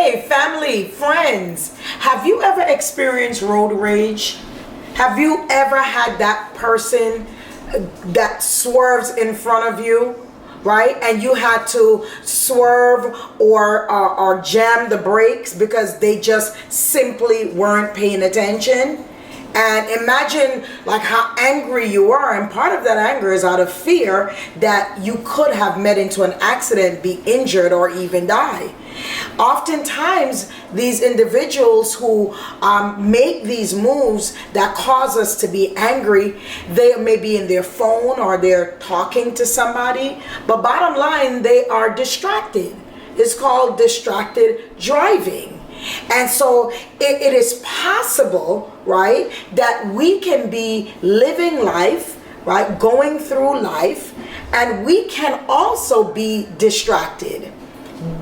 Hey, family, friends, have you ever experienced road rage? Have you ever had that person that swerves in front of you, right? And you had to swerve or jam the brakes because they just simply weren't paying attention? And imagine like how angry you are, and part of that anger is out of fear that you could have met into an accident, be injured, or even die. Oftentimes, these individuals who make these moves that cause us to be angry, they may be in their phone or they're talking to somebody, but bottom line, they are distracted. It's called distracted driving. And so it is possible, right, that we can be living life, right, going through life, and we can also be distracted.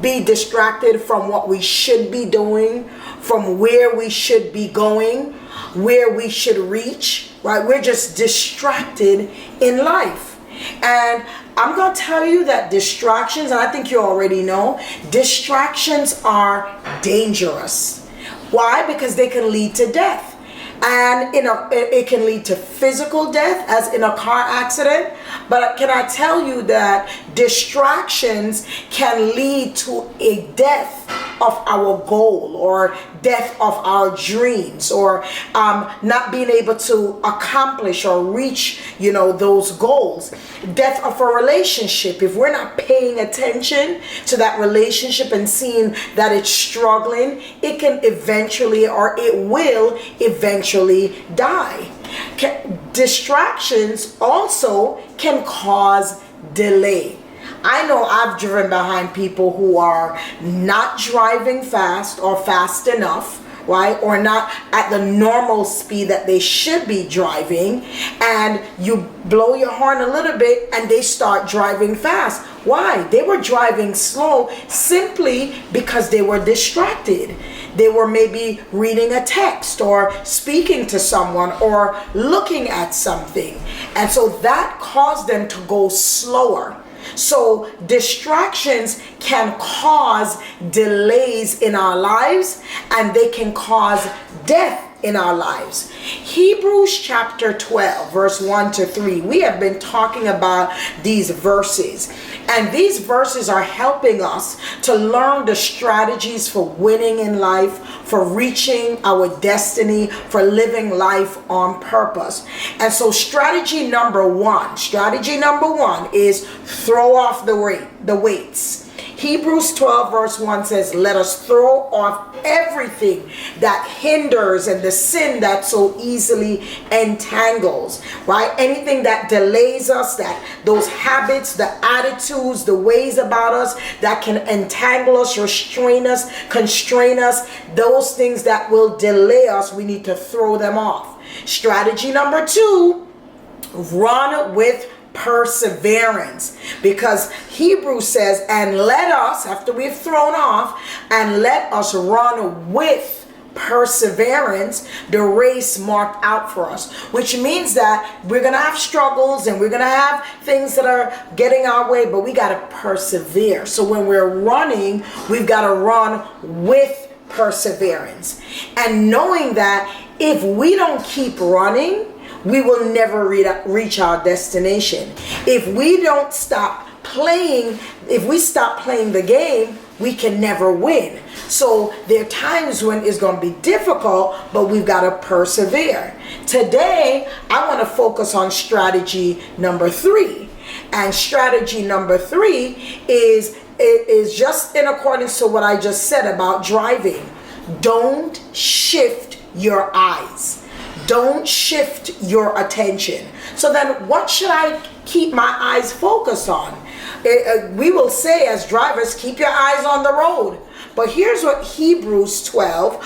Be distracted from what we should be doing, from where we should be going, where we should reach, right? We're just distracted in life. And I'm going to tell you that distractions, and I think you already know, distractions are dangerous. Why? Because they can lead to death. And it can lead to physical death, as in a car accident. But can I tell you that distractions can lead to a death of our goal, or death of our dreams, or not being able to accomplish or reach, those goals. Death of a relationship. If we're not paying attention to that relationship and seeing that it's struggling, it can eventually, or it will eventually die. Distractions also can cause delay. I know I've driven behind people who are not driving fast or fast enough, right? Or not at the normal speed that they should be driving. And you blow your horn a little bit and they start driving fast. Why? They were driving slow simply because they were distracted. They were maybe reading a text or speaking to someone or looking at something. And so that caused them to go slower. So distractions can cause delays in our lives, and they can cause death in our lives. Hebrews chapter 12, verse 1 to 3. We have been talking about these verses, and these verses are helping us to learn the strategies for winning in life, for reaching our destiny, for living life on purpose. And so strategy number one is throw off the weights. Hebrews 12 verse 1 says, let us throw off everything that hinders and the sin that so easily entangles, right? Anything that delays us, that those habits, the attitudes, the ways about us that can entangle us, restrain us, constrain us, those things that will delay us, we need to throw them off. Strategy number 2, run with perseverance, because Hebrews says, and let us, after we've thrown off, and let us run with perseverance the race marked out for us, which means that we're gonna have struggles and we're gonna have things that are getting our way, but we gotta persevere. So when we're running, we've got to run with perseverance, and knowing that if we don't keep running, we will never reach our destination. If we don't stop playing, if we stop playing the game, we can never win. So there are times when it's going to be difficult, but we've got to persevere. Today, I want to focus on strategy number 3. And strategy number 3 is just in accordance to what I just said about driving. Don't shift your eyes. Don't shift your attention. So then what should I keep my eyes focused on? We will say as drivers, keep your eyes on the road. But here's what Hebrews 12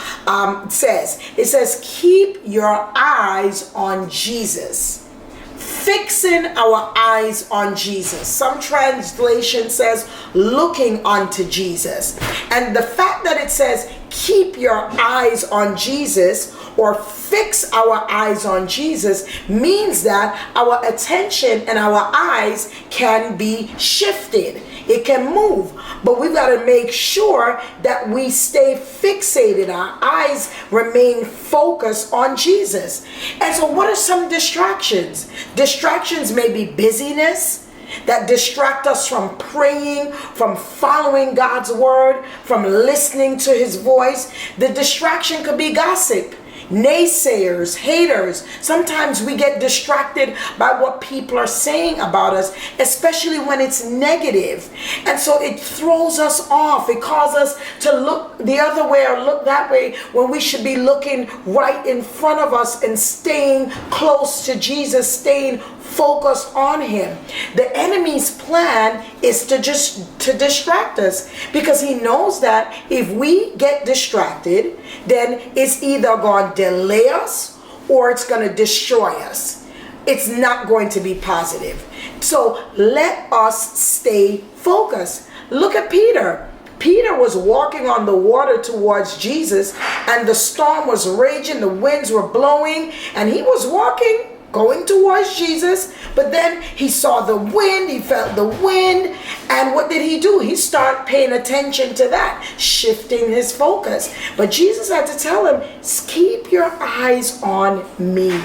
says. It says, keep your eyes on Jesus. Fixing our eyes on Jesus. Some translation says looking unto Jesus. And the fact that it says keep your eyes on Jesus, or fix our eyes on Jesus, means that our attention and our eyes can be shifted. it can move. But we've got to make sure that we stay fixated, our eyes remain focused on Jesus. And so what are some distractions? Distractions may be busyness that distract us from praying, from following God's word, from listening to his voice. The distraction could be gossip, naysayers, haters. Sometimes we get distracted by what people are saying about us, especially when it's negative. And so it throws us off. It causes us to look the other way or look that way when we should be looking right in front of us and staying close to Jesus, staying focused on him. The enemy's plan is to distract us, because he knows that if we get distracted, then it's either going to delay us or it's going to destroy us. It's not going to be positive. So let us stay focused. Look at Peter. Peter was walking on the water towards Jesus, and the storm was raging, the winds were blowing, and he was walking, going towards Jesus. But then he saw the wind, he felt the wind, and what did he do? He started paying attention to that, shifting his focus. But Jesus had to tell him, keep your eyes on me.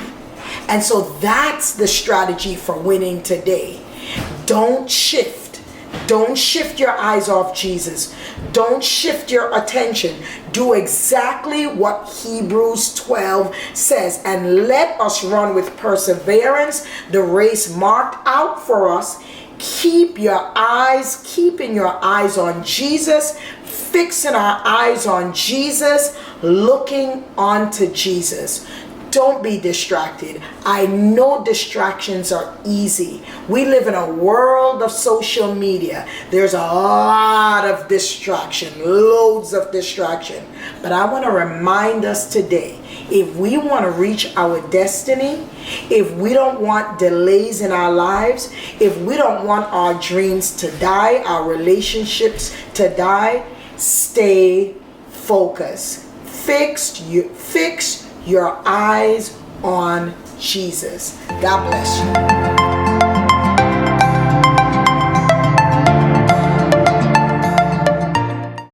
And so that's the strategy for winning today. Don't shift. Don't shift your eyes off Jesus. Don't shift your attention. Do exactly what Hebrews 12 says, and let us run with perseverance the race marked out for us. Keeping your eyes on Jesus, fixing our eyes on Jesus, looking onto Jesus. Don't be distracted. I know distractions are easy. We live in a world of social media. There's a lot of distraction, loads of distraction. But I want to remind us today, if we want to reach our destiny, if we don't want delays in our lives, if we don't want our dreams to die, our relationships to die, stay focused. Fix your eyes on Jesus. God bless you.